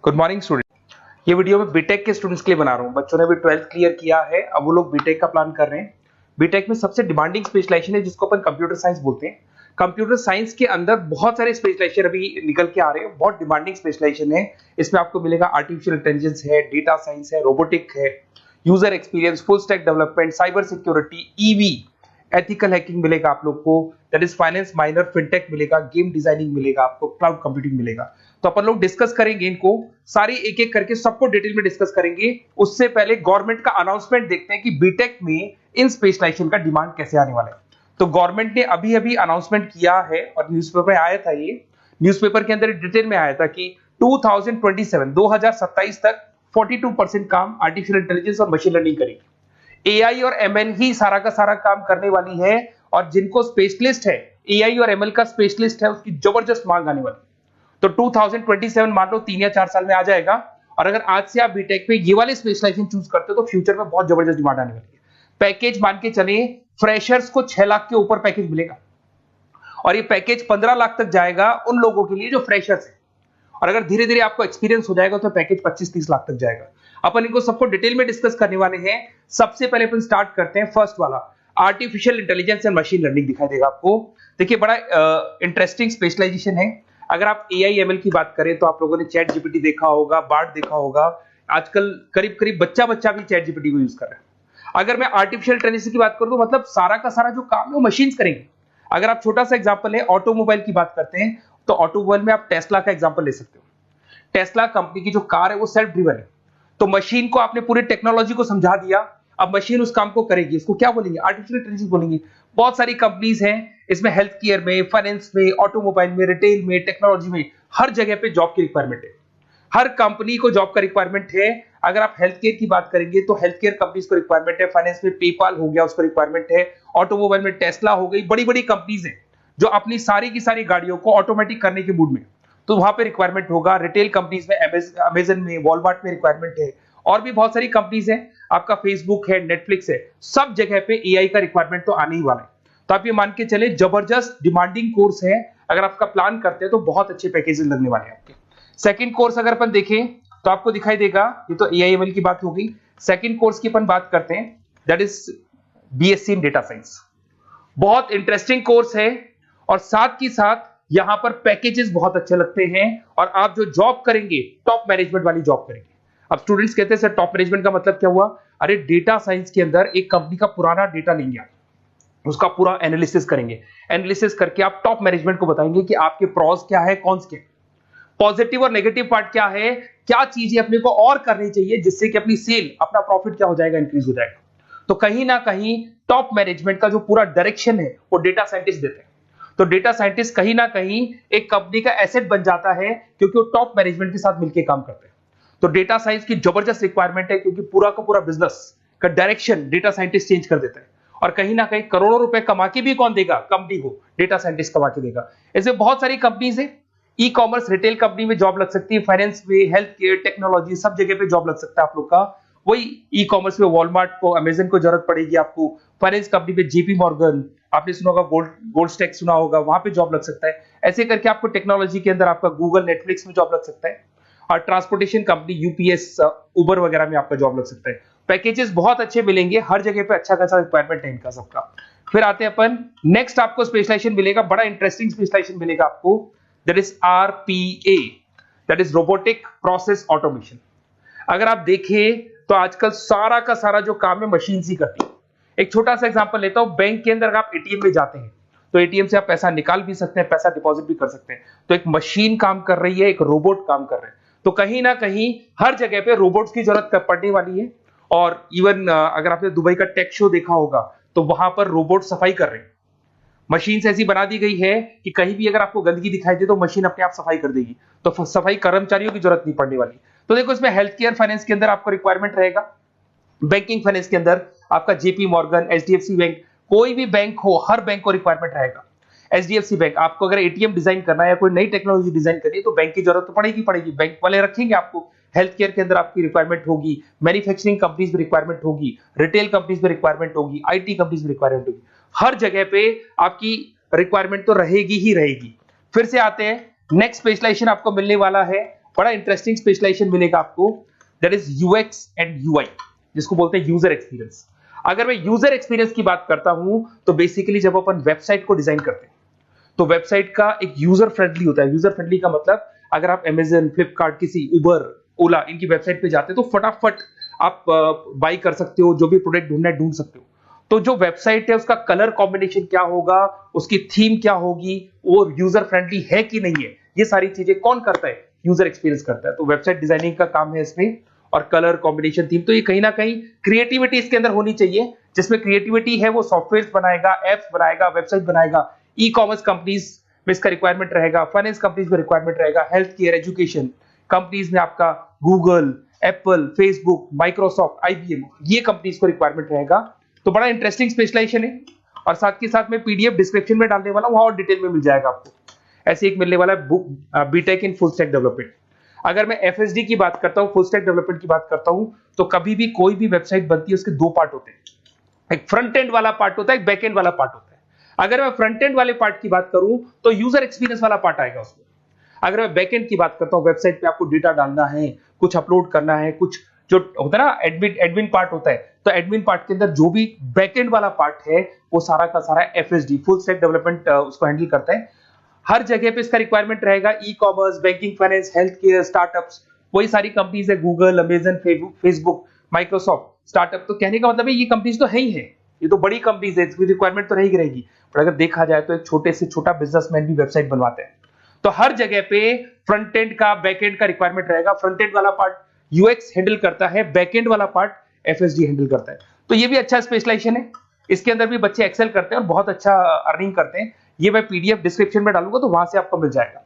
Good morning student. ये video मैं BTech के स्टूडेंट्स के लिए बना रहा हूँ। बच्चों ने भी 12th क्लियर किया है, अब वो लोग बीटेक का प्लान कर रहे हैं। बीटेक में सबसे डिमांडिंग स्पेशलाइजेशन है जिसको अपन कंप्यूटर साइंस बोलते हैं। कंप्यूटर साइंस के अंदर बहुत सारे स्पेशलाइजेशन अभी निकल के आ रहे हैं, बहुत डिमांडिंग स्पेशलाइजेशन है। इसमें आपको मिलेगा आर्टिफिशियल इंटेलिजेंस है, डेटा साइंस है, रोबोटिक है, user experience, full stack development, cyber security, EV, ethical hacking मिलेगा आप लोग को, that is finance minor, fintech मिलेगा, गेम डिजाइनिंग मिलेगा आपको, क्लाउड कंप्यूटिंग मिलेगा। तो अपन लोग डिस्कस करेंगे इनको सारी एक एक करके, सबको डिटेल में डिस्कस करेंगे। उससे पहले गवर्नमेंट का अनाउंसमेंट देखते हैं कि बीटेक में इन स्पेशलाइजेशन का डिमांड कैसे आने वाला है। तो गवर्नमेंट ने अभी अभी अनाउंसमेंट किया है और न्यूज़पेपर में आया था, ये न्यूज़पेपर के अंदर डिटेल में आया था कि 2027 तक 42% काम आर्टिफिशियल इंटेलिजेंस और मशीन लर्निंग करेगी। एआई और एमएल ही सारा का सारा काम करने वाली है, और जिनको स्पेशलिस्ट है, एआई और एमएल का स्पेशलिस्ट है, उसकी जबरदस्त मांग आने वाली। तो 2027 मान लो 3 या 4 साल में आ जाएगा। और अगर आज से आप बीटेक पे ये वाले स्पेशलाइजेशन चूज करते हो तो फ्यूचर में बहुत जबरदस्त डिमांड आने वाली है। पैकेज मान के चले, फ्रेशर्स को 6 लाख के ऊपर पैकेज मिलेगा, और ये पैकेज 15 लाख तक जाएगा उन लोगों के लिए जो फ्रेशर्स है। और अगर धीरे धीरे आपको एक्सपीरियंस हो जाएगा तो पैकेज 25-30 लाख तक जाएगा। अपन इनको सबको डिटेल में डिस्कस करने वाले हैं। सबसे पहले अपन स्टार्ट करते हैं फर्स्ट वाला, artificial intelligence and machine learning दिखाई देगा आपको। देखिए बड़ा इंटरेस्टिंग स्पेशलाइजेशन है। अगर आप एआई एमएल की बात करें तो आप लोगों ने चैट जीपीटी देखा होगा, बार्ड देखा होगा। आजकल करीब करीब बच्चा भी चैट जीपीटी को यूज कर रहा है। अगर मैं आर्टिफिशियल इंटेलिजेंस की बात करूं तो मतलब सारा का सारा जो काम है वो मशीन्स करेंगे। अगर आप छोटा सा एग्जांपल है, ऑटोमोबाइल की बात करते हैं तो ऑटोमोबाइल में आप टेस्ला का एग्जांपल ले सकते हो। टेस्ला कंपनी की जो कार है वो सेल्फ ड्रिवन है। तो मशीन को आपने पूरी टेक्नोलॉजी को समझा दिया, अब मशीन उस काम को करेगी। इसको क्या बोलेंगे? आर्टिफिशियल इंटेलिजेंस बोलेंगे। बहुत सारी कंपनीज हैं इसमें, हेल्थ केयर में, फाइनेंस में, ऑटोमोबाइल में, रिटेल में, टेक्नोलॉजी में, हर जगह पे जॉब की रिक्वायरमेंट है। हर कंपनी को जॉब का रिक्वायरमेंट है। अगर आप हेल्थ केयर की बात करेंगे तो हेल्थ केयर कंपनीज को रिक्वायरमेंट है, फाइनेंस में पेपाल हो गया उसको रिक्वायरमेंट है, ऑटोमोबाइल में टेस्ला हो गई, बड़ी बड़ी कंपनीज हैं जो अपनी सारी की सारी गाड़ियों को ऑटोमेटिक करने के मूड में, तो वहां पे रिक्वायरमेंट होगा। रिटेल कंपनीज में अमेजन में, वॉलमार्ट में रिक्वायरमेंट है, और भी बहुत सारी कंपनीज हैं, आपका फेसबुक है, नेटफ्लिक्स है, सब जगह पे एआई का रिक्वायरमेंट तो आने ही वाला है। तो आप ये मान के चले जबरदस्त डिमांडिंग कोर्स है। अगर आपका प्लान करते हैं तो बहुत अच्छे पैकेजेस लगने वाले हैं आपके। सेकंड कोर्स अगर अपन देखें तो आपको दिखाई देगा, ये तो एआई एमएल की बात हो गई। सेकंड कोर्स की अपन बात करते हैं, that is BSc in data science. बहुत इंटरेस्टिंग कोर्स है, और साथ ही साथ यहां पर पैकेजेस बहुत अच्छे लगते हैं, और आप जो जॉब करेंगे टॉप मैनेजमेंट वाली जॉब करेंगे। अब स्टूडेंट्स कहते हैं सर टॉप मैनेजमेंट का मतलब क्या हुआ? अरे डेटा साइंस के अंदर एक कंपनी का पुराना डेटा लेंगे, आप उसका पूरा एनालिसिस करेंगे। एनालिसिस करके आप टॉप मैनेजमेंट को बताएंगे कि आपके प्रॉस क्या है, कॉन्स क्या है, पॉजिटिव और नेगेटिव पार्ट क्या है, क्या चीजें अपने को और करनी चाहिए जिससे कि अपनी सेल, अपना प्रॉफिट क्या हो जाएगा, इंक्रीज हो जाएगा। तो कहीं ना कहीं टॉप मैनेजमेंट का जो पूरा डायरेक्शन है वो डेटा साइंटिस्ट देते हैं। तो डेटा साइंटिस्ट कहीं ना कहीं एक कंपनी का एसेट बन जाता है, क्योंकि वो टॉप मैनेजमेंट के साथ मिलकर काम करते हैं। तो डेटा साइंस की जबरदस्त रिक्वायरमेंट है, क्योंकि पूरा का पूरा बिजनेस का डायरेक्शन डेटा साइंटिस्ट चेंज कर देता है। और कहीं ना कहीं करोड़ों रुपए कमा के भी कौन देगा? कंपनी को डेटा साइंटिस्ट कमा के देगा। ऐसे बहुत सारी कंपनीज है, ई कॉमर्स, रिटेल कंपनी में जॉब लग सकती है, फाइनेंस में, हेल्थ केयर, टेक्नोलॉजी, सब जगह पे जॉब लग सकता है आप लोग का। वही ई कॉमर्स में वॉलमार्ट को, अमेजन को जरूरत पड़ेगी आपको। फाइनेंस कंपनी में जेपी मॉर्गन, आपने सुना होगा, गोल्ड स्टैक सुना होगा, वहां पे जॉब लग सकता है। ऐसे करके आपको टेक्नोलॉजी के अंदर आपका गूगल, नेटफ्लिक्स में जॉब लग सकता है। और ट्रांसपोर्टेशन कंपनी यूपीएस, उबर वगैरह में आपका जॉब लग सकता है। पैकेजेस बहुत अच्छे मिलेंगे, हर जगह पे अच्छा खासा रिक्वायरमेंट है इनका सबका। फिर आते हैं अपन नेक्स्ट, आपको स्पेशलाइजेशन मिलेगा, बड़ा इंटरेस्टिंग स्पेशलाइजेशन मिलेगा आपको, that is RPA, that is robotic process automation. अगर आप देखें तो आजकल सारा का सारा जो काम है मशीन ही करती है। एक छोटा सा एग्जांपल लेता हूं, बैंक के अंदर अगर आप एटीएम में जाते हैं तो एटीएम से आप पैसा निकाल भी सकते हैं, पैसा डिपॉजिट भी कर सकते हैं। तो एक मशीन काम कर रही है, एक रोबोट काम कर रहे हैं। तो कहीं ना कहीं हर जगह पे रोबोट्स की जरूरत पड़ने वाली है। और इवन अगर आपने दुबई का टेक शो देखा होगा तो वहां पर रोबोट सफाई कर रहे हैं। मशीन ऐसी बना दी गई है कि कहीं भी अगर आपको गंदगी दिखाई दे तो मशीन अपने आप सफाई कर देगी, तो सफाई कर्मचारियों की जरूरत नहीं पड़ने वाली। तो देखो इसमें हेल्थ केयर, फाइनेंस के अंदर आपको रिक्वायरमेंट रहेगा। बैंकिंग फाइनेंस के अंदर आपका जेपी मॉर्गन, एचडीएफसी बैंक, कोई भी बैंक हो, हर बैंक को रिक्वायरमेंट रहेगा। एचडीएफसी बैंक, आपको अगर एटीएम डिजाइन करना है या कोई नई टेक्नोलॉजी डिजाइन करनी है तो बैंक की जरूरत तो पड़ेगी, बैंक वाले रखेंगे आपको। हेल्थ केयर के अंदर आपकी रिक्वायरमेंट होगी, मैन्युफैक्चरिंग कंपनीज में रिक्वायरमेंट होगी, रिटेल कंपनीज में रिक्वायरमेंट होगी, आईटी कंपनीज में रिक्वायरमेंट होगी। हर जगह पे आपकी रिक्वायरमेंट तो रहेगी ही रहेगी। फिर से आते हैं नेक्स्ट स्पेशलाइजेशन आपको मिलने वाला है बड़ा इंटरेस्टिंग स्पेशलाइजेशन मिलेगा आपको, that is UX and UI, जिसको बोलते हैं यूजर एक्सपीरियंस। अगर मैं यूजर एक्सपीरियंस की बात करता हूं तो बेसिकली जब अपन वेबसाइट को डिजाइन करते हैं तो वेबसाइट का एक यूजर फ्रेंडली होता है। यूजर फ्रेंडली का मतलब अगर आप अमेजन, फ्लिपकार्ट, किसी उबर, ओला इनकी वेबसाइट पे जाते हैं तो फटाफट आप बाई कर सकते हो, जो भी प्रोडक्ट ढूंढना है ढूंढ सकते हो। तो जो वेबसाइट है उसका कलर कॉम्बिनेशन क्या होगा, उसकी थीम क्या होगी, वो यूजर फ्रेंडली है कि नहीं है, ये सारी चीजें कौन करता है, यूजर एक्सपीरियंस करता है। तो वेबसाइट डिजाइनिंग का काम है इसमें, और कलर कॉम्बिनेशन, थीम, तो ये कहीं ना कहीं क्रिएटिविटी इसके अंदर होनी चाहिए। जिसमें क्रिएटिविटी है वो सॉफ्टवेयर बनाएगा, एप्स बनाएगा, वेबसाइट बनाएगा। ई कॉमर्स कंपनीज में इसका रिक्वायरमेंट रहेगा, फाइनेंस कंपनीज में रिक्वायरमेंट रहेगा, हेल्थ केयर, एजुकेशन कंपनीज में आपका Google, Apple, Facebook, Microsoft, IBM, ये कंपनीज को रिक्वायरमेंट रहेगा। तो बड़ा इंटरेस्टिंग स्पेशलाइजेशन है, और साथ के साथ में पीडीएफ डिस्क्रिप्शन में डालने वाला हूं, और डिटेल में मिल जाएगा आपको। ऐसे एक मिलने वाला है book, BTech in full stack development. अगर मैं एफएसडी की बात करता हूं, फुल स्टैक डेवलपमेंट की बात करता हूं, तो कभी भी कोई भी वेबसाइट बनती है उसके दो पार्ट होते हैं, एक फ्रंट एंड वाला पार्ट होता है, एक बैक एंड वाला पार्ट होता है। अगर मैं फ्रंट एंड वाले पार्ट की बात करूं तो यूजर एक्सपीरियंस वाला पार्ट आएगा उसमें। अगर मैं बैक एंड की बात करता हूं, वेबसाइट पे आपको डेटा डालना है, कुछ अपलोड करना है, कुछ जो होता है ना एडमिन पार्ट होता है, तो एडमिन पार्ट के अंदर जो भी बैक एंड वाला पार्ट है वो सारा का सारा एफएसडी, फुल स्टैक डेवलपमेंट, उसको हैंडल करता है। हर जगह पे इसका रिक्वायरमेंट रहेगा। E commerce, banking, finance, health care, startups, वही सारी कंपनीज है, Google, Amazon, Facebook, Microsoft, startup. तो कहने का मतलब है ये कंपनीज तो है ही है, ये तो बड़ी कंपनीज है, इसकी रिक्वायरमेंट तो रहेगी। पर अगर देखा जाए तो एक छोटे से छोटा बिजनेसमैन भी वेबसाइट बनवाते हैं। तो हर जगह पे फ्रंट एंड का, बैक एंड का रिक्वायरमेंट रहेगा। फ्रंट एंड वाला पार्ट यूएक्स हैंडल करता है, बैक एंड वाला पार्ट एफएसडी हैंडल करता है। तो ये भी अच्छा स्पेशलाइजेशन है, इसके अंदर भी बच्चे एक्सेल करते हैं और बहुत अच्छा अर्निंग करते हैं। ये मैं पीडीएफ डिस्क्रिप्शन में डालूंगा तो वहां से आपको मिल जाएगा।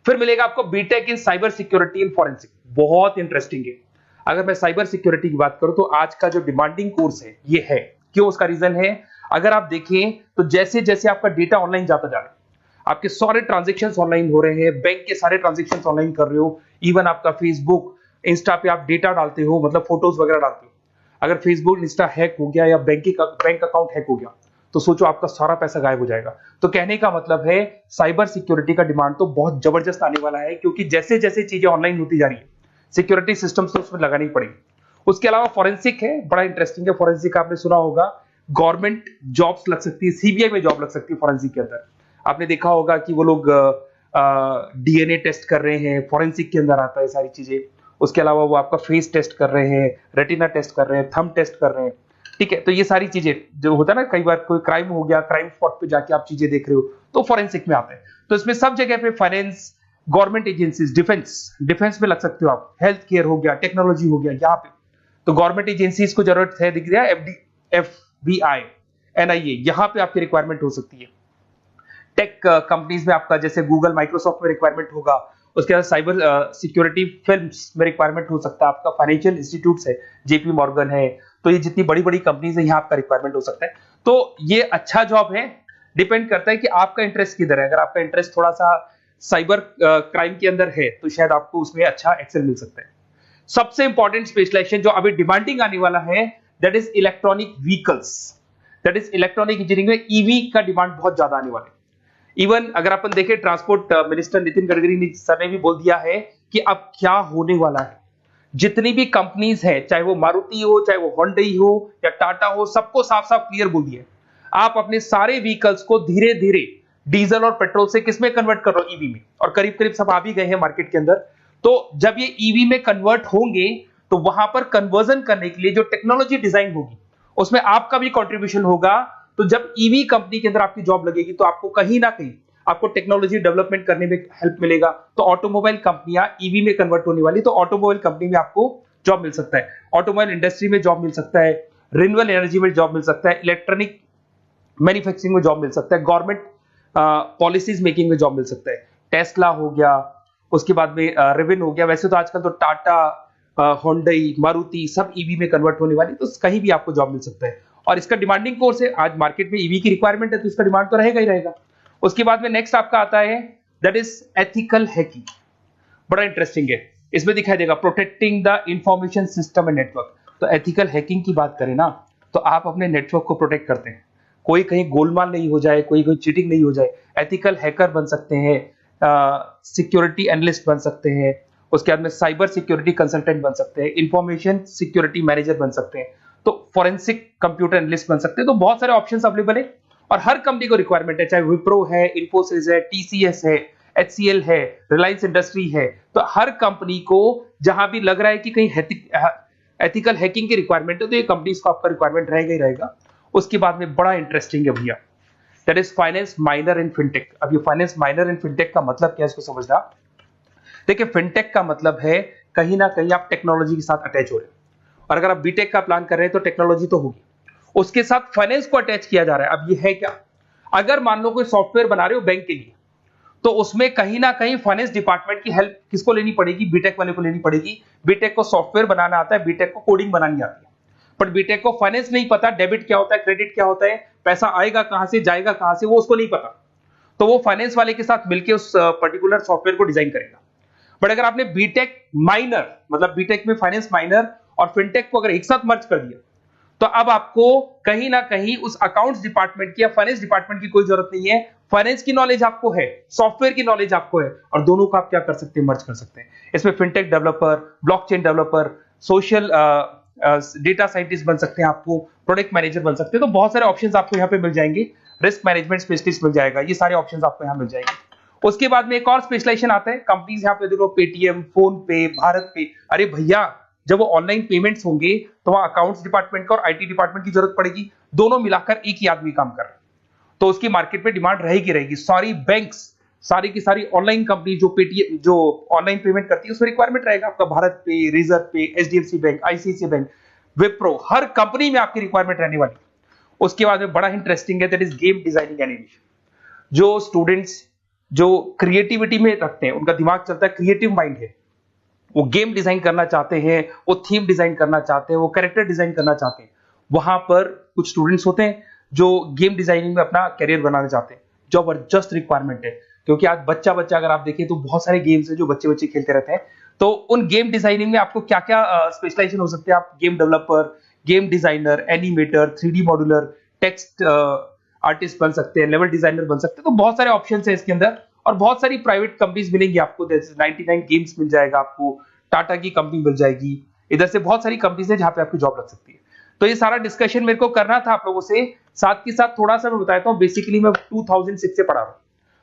फिर मिलेगा आपको BTech in cyber security and forensic, बहुत इंटरेस्टिंग है। अगर मैं साइबर सिक्योरिटी की बात करूं तो आज का जो डिमांडिंग कोर्स है ये है। क्यों? उसका रीजन है, अगर आप देखें तो जैसे जैसे आपका डेटा ऑनलाइन जाता जा रहा है, आपके सारे ट्रांजेक्शंस ऑनलाइन हो रहे हैं, बैंक के सारे ट्रांजेक्शंस ऑनलाइन कर रहे हो, इवन आपका फेसबुक, इंस्टा पे आप डेटा डालते हो, मतलब फोटोज वगैरह डालते हो। अगर फेसबुक, इंस्टा हैक हो गया या बैंक अकाउंट हैक हो गया तो सोचो आपका सारा पैसा गायब हो जाएगा। तो कहने का मतलब है साइबर सिक्योरिटी का डिमांड तो बहुत जबरदस्त आने वाला है, क्योंकि जैसे जैसे चीजें ऑनलाइन होती जा रही है सिक्योरिटी सिस्टम्स तो उसमें लगानी पड़ेगी। उसके अलावा फॉरेंसिक है, बड़ा इंटरेस्टिंग है। फॉरेंसिक आपने सुना होगा, गवर्नमेंट जॉब्स लग सकती है, सीबीआई में जॉब लग सकती है फॉरेंसिक के अंदर। आपने देखा होगा कि वो लोग डीएनए टेस्ट कर रहे हैं, फॉरेंसिक के अंदर आता है सारी चीजें। उसके अलावा वो आपका फेस टेस्ट कर रहे हैं, रेटिना टेस्ट कर रहे हैं, थंब टेस्ट कर रहे हैं, ठीक है। तो ये सारी चीजें जो होता है ना, कई बार कोई क्राइम हो गया, क्राइम स्पॉट पे जाके आप चीजें देख रहे हो तो फॉरेंसिक में आते हैं। तो इसमें सब जगह पे फाइनेंस, गवर्नमेंट एजेंसीज, डिफेंस में लग सकते हो आप, हेल्थ केयर हो गया, टेक्नोलॉजी हो गया, यहाँ पे तो गवर्नमेंट एजेंसीज को जरूरत है, दिख रहा है, एफबीआई, एनआईए, यहाँ पे आपकी रिक्वायरमेंट हो सकती है। टेक कंपनीज में आपका जैसे गूगल, माइक्रोसॉफ्ट में रिक्वायरमेंट होगा। उसके बाद साइबर सिक्योरिटी फिल्म्स में रिक्वायरमेंट हो सकता है आपका, फाइनेंशियल इंस्टीट्यूट्स है, जेपी मॉर्गन है, तो ये जितनी बड़ी बड़ी कंपनीज है यहाँ आपका रिक्वायरमेंट हो सकता है। तो ये अच्छा जॉब है, डिपेंड करता है कि आपका इंटरेस्ट किधर है। अगर आपका इंटरेस्ट थोड़ा सा साइबर क्राइम के अंदर है तो शायद आपको उसमें अच्छा एक्सेल मिल सकता है। सबसे इंपॉर्टेंट स्पेशलाइजेशन जो अभी डिमांडिंग आने वाला है, that is electronic vehicles, that is electronic engineering में ईवी का डिमांड बहुत ज्यादा आने वाला है। इवन अगर अपन देखें, transport minister Nitin Gadkari sir ने भी बोल दिया है कि अब क्या होने वाला है, जितनी भी कंपनीज है, चाहे वो मारुति हो, चाहे वो होंडई हो या टाटा हो, सबको साफ साफ क्लियर बोल दिया, आप अपने सारे व्हीकल्स को धीरे धीरे डीजल और पेट्रोल से किसमें कन्वर्ट कर रहे हो, ईवी में। और करीब करीब सब आ भी गए हैं मार्केट के अंदर। तो जब ये ईवी में कन्वर्ट होंगे तो वहां पर कन्वर्जन करने के लिए जो टेक्नोलॉजी डिजाइन होगी उसमें आपका भी कंट्रीब्यूशन होगा। तो जब ईवी कंपनी के अंदर आपकी जॉब लगेगी तो आपको कहीं ना कहीं आपको टेक्नोलॉजी डेवलपमेंट करने में हेल्प मिलेगा। तो ऑटोमोबाइल कंपनियां ईवी में कन्वर्ट होने वाली, तो ऑटोमोबाइल कंपनी में आपको जॉब मिल सकता है, ऑटोमोबाइल इंडस्ट्री में जॉब मिल सकता है, रिन्यूएबल एनर्जी में जॉब मिल सकता है, इलेक्ट्रॉनिक मैन्युफैक्चरिंग में जॉब मिल सकता है, गवर्नमेंट पॉलिसीज मेकिंग में जॉब मिल सकता है, टेस्ला हो गया, उसके बाद में रिविन हो गया। वैसे तो आजकल तो टाटा, होंडई, मारुति सब ईवी में कन्वर्ट होने वाली, तो कहीं भी आपको जॉब मिल सकता है। और इसका डिमांडिंग कोर्स है, आज मार्केट में ईवी की रिक्वायरमेंट है तो इसका डिमांड तो रहेगा ही रहेगा। उसके बाद में नेक्स्ट आपका आता है, दैट इज एथिकल हैकिंग, बड़ा इंटरेस्टिंग है। इसमें दिखाई देगा protecting the information system and network. तो एथिकल हैकिंग की बात करें ना, तो आप अपने नेटवर्क को प्रोटेक्ट करते हैं, कोई कहीं गोलमाल नहीं हो जाए, कोई चीटिंग नहीं हो जाए। एथिकल हैकर बन सकते हैं, सिक्योरिटी एनालिस्ट बन सकते हैं, उसके बाद में साइबर सिक्योरिटी कंसल्टेंट बन सकते हैं, इंफॉर्मेशन सिक्योरिटी मैनेजर बन सकते हैं, तो फोरेंसिक कंप्यूटर एनालिस्ट बन सकते हैं। तो बहुत सारे ऑप्शंस अवेलेबल है और हर कंपनी को रिक्वायरमेंट है, चाहे विप्रो है, इन्फोसिस है, टीसीएस है, एचसीएल है, रिलायंस इंडस्ट्री है। तो हर कंपनी को जहां भी लग रहा है कि कहीं एथिकल हैकिंग की रिक्वायरमेंट है, तो ये कंपनीज को आपका रिक्वायरमेंट रहेगा ही रहेगा। उसके बाद में बड़ा इंटरेस्टिंग है भैया, that is finance minor in fintech. अब ये फाइनेंस माइनर इन फिनटेक का मतलब क्या है, इसको समझना। देखिए, फिनटेक का मतलब है कहीं ना कहीं आप टेक्नोलॉजी के साथ अटैच हो रहे हैं, और अगर आप बीटेक का प्लान कर रहे हैं तो टेक्नोलॉजी तो होगी, उसके साथ फाइनेंस को अटैच किया जा रहा है। अब ये है क्या, अगर मान लो कोई सॉफ्टवेयर बना रहे हो बैंक के लिए, तो उसमें कहीं ना कहीं फाइनेंस डिपार्टमेंट की हेल्प किसको लेनी पड़ेगी, बीटेक वाले को लेनी पड़ेगी। बीटेक को सॉफ्टवेयर बनाना आता है, बीटेक को कोडिंग बनानी आती है, बट बीटेक को फाइनेंस नहीं पता, डेबिट क्या होता है, क्रेडिट क्या होता है, पैसा आएगा कहां से, जाएगा कहां से, वो उसको नहीं पता। तो वो फाइनेंस वाले के साथ मिलकर उस पर्टिकुलर सॉफ्टवेयर को डिजाइन करेगा। बट अगर आपने बीटेक माइनर, मतलब बीटेक में फाइनेंस माइनर और फिनटेक को अगर एक साथ मर्ज कर दिया, तो अब आपको कहीं ना कहीं उस अकाउंट्स डिपार्टमेंट की या फाइनेंस डिपार्टमेंट की कोई जरूरत नहीं है। फाइनेंस की नॉलेज आपको है, सॉफ्टवेयर की नॉलेज आपको है, और दोनों को आप क्या कर सकते हैं, मर्ज कर सकते हैं। इसमें fintech developer, blockchain developer, social data scientist बन सकते हैं, आपको प्रोडक्ट मैनेजर बन सकते हैं। तो बहुत सारे ऑप्शंस आपको यहाँ पे मिल जाएंगे, रिस्क मैनेजमेंट स्पेशलिस्ट मिल जाएगा, ये सारे ऑप्शंस आपको यहाँ मिल जाएंगे। उसके बाद में एक और स्पेशलाइजेशन आता है, कंपनीज यहाँ पे देखो, पेटीएम, फोन पे, भारत पे। अरे भैया, जब वो ऑनलाइन पेमेंट्स होंगे तो वहां अकाउंट्स डिपार्टमेंट का और आईटी डिपार्टमेंट की जरूरत पड़ेगी, दोनों मिलाकर एक ही आदमी काम कर रहा है, तो उसकी मार्केट में डिमांड रहेगी रहेगी। सारी बैंक्स, सारी की सारी ऑनलाइन कंपनी जो पेटीएम, जो ऑनलाइन पेमेंट करती है, उसमें रिक्वायरमेंट रहेगा आपका भारत पे, reserve pay, HDFC bank, ICICI bank, Wipro, हर कंपनी में आपकी रिक्वायरमेंट रहने वाली। उसके बाद में बड़ा इंटरेस्टिंग है, that is game designing animation. जो स्टूडेंट्स जो क्रिएटिविटी में रखते हैं, उनका दिमाग चलता है, क्रिएटिव माइंड है, वो गेम डिजाइन करना चाहते हैं, वो थीम डिजाइन करना चाहते हैं, वो कैरेक्टर डिजाइन करना चाहते हैं, वहां पर कुछ स्टूडेंट्स होते हैं जो गेम डिजाइनिंग में अपना करियर बनाना चाहते हैं। जबरदस्त रिक्वायरमेंट है, क्योंकि आज बच्चा बच्चा अगर आप देखें तो बहुत सारे गेम्स हैं जो बच्चे बच्चे खेलते रहते हैं। तो उन गेम डिजाइनिंग में आपको क्या क्या स्पेशलाइजेशन हो सकते हैं, आप game developer, game designer, animator, 3D modular, text artist बन सकते हैं, लेवल डिजाइनर बन सकते हैं। तो बहुत सारे ऑप्शन है इसके अंदर, और बहुत सारी प्राइवेट कंपनीज मिलेंगी आपको, जैसे 99 गेम्स मिल जाएगा आपको, टाटा की कंपनी मिल जाएगी, इधर से बहुत सारी कंपनीज है जहां पे आपकी जॉब लग सकती है। तो ये सारा डिस्कशन मेरे को करना था आप लोगों से, साथ के साथ थोड़ा सा मैं बताता हूँ। बेसिकली मैं 2006 से पढ़ा रहा हूँ,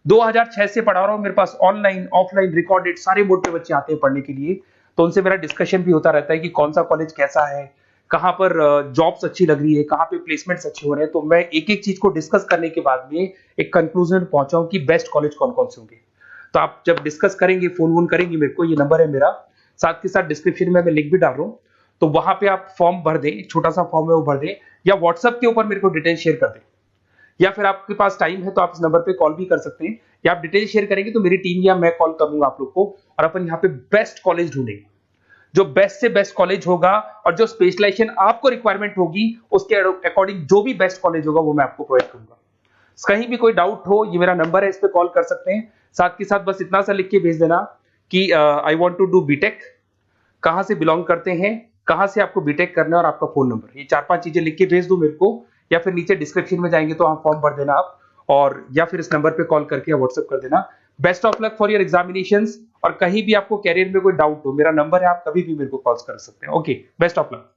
2006 से पढ़ा रहा हूँ। मेरे पास ऑनलाइन, ऑफलाइन, रिकॉर्डेड सारे मोड पे बच्चे आते हैं पढ़ने के लिए, तो उनसे मेरा डिस्कशन भी होता रहता है कि कौन सा कॉलेज कैसा है, कहाँ पर जॉब्स अच्छी लग रही है, कहाँ पे प्लेसमेंट्स अच्छे हो रहे हैं। तो मैं एक एक चीज को डिस्कस करने के बाद में एक कंक्लूजन पहुंचा हूं कि बेस्ट कॉलेज कौन कौन से होंगे। तो आप जब डिस्कस करेंगे, फोन वोन करेंगे मेरे को, ये नंबर है मेरा, साथ के साथ डिस्क्रिप्शन में मैं लिंक भी डाल रहा हूँ, तो वहां पे आप फॉर्म भर दें, एक छोटा सा फॉर्म है वो भर दें, या व्हाट्सएप के ऊपर मेरे को डिटेल शेयर कर दें, या फिर आपके पास टाइम है तो आप इस नंबर पे कॉल भी कर सकते हैं, या आप डिटेल शेयर करेंगे तो मेरी टीम या मैं कॉल करूंगा आप लोग को, और अपन यहाँ पे बेस्ट कॉलेज ढूंढेंगे, जो बेस्ट से बेस्ट कॉलेज होगा, और जो स्पेशलाइजेशन आपको रिक्वायरमेंट होगी उसके अकॉर्डिंग जो भी बेस्ट कॉलेज होगा वो मैं आपको प्रोवाइड करूंगा। कहीं भी कोई डाउट हो, ये मेरा नंबर है, इस पे कॉल कर सकते हैं। साथ के साथ बस इतना सा लिख के भेज देना कि I want to do BTech, कहां से बिलोंग करते हैं, कहां से आपको बीटेक करना है, और आपका फोन नंबर, ये 4-5 चीजें लिख के भेज दो मेरे को, या फिर नीचे डिस्क्रिप्शन में जाएंगे तो आप फॉर्म भर देना आप, और या फिर इस नंबर पे कॉल करके या व्हाट्सएप कर देना। Best of luck for your examinations, और कहीं भी आपको कैरियर में कोई डाउट हो, मेरा नंबर है, आप कभी भी मेरे को कॉल कर सकते हैं। Okay, best of luck.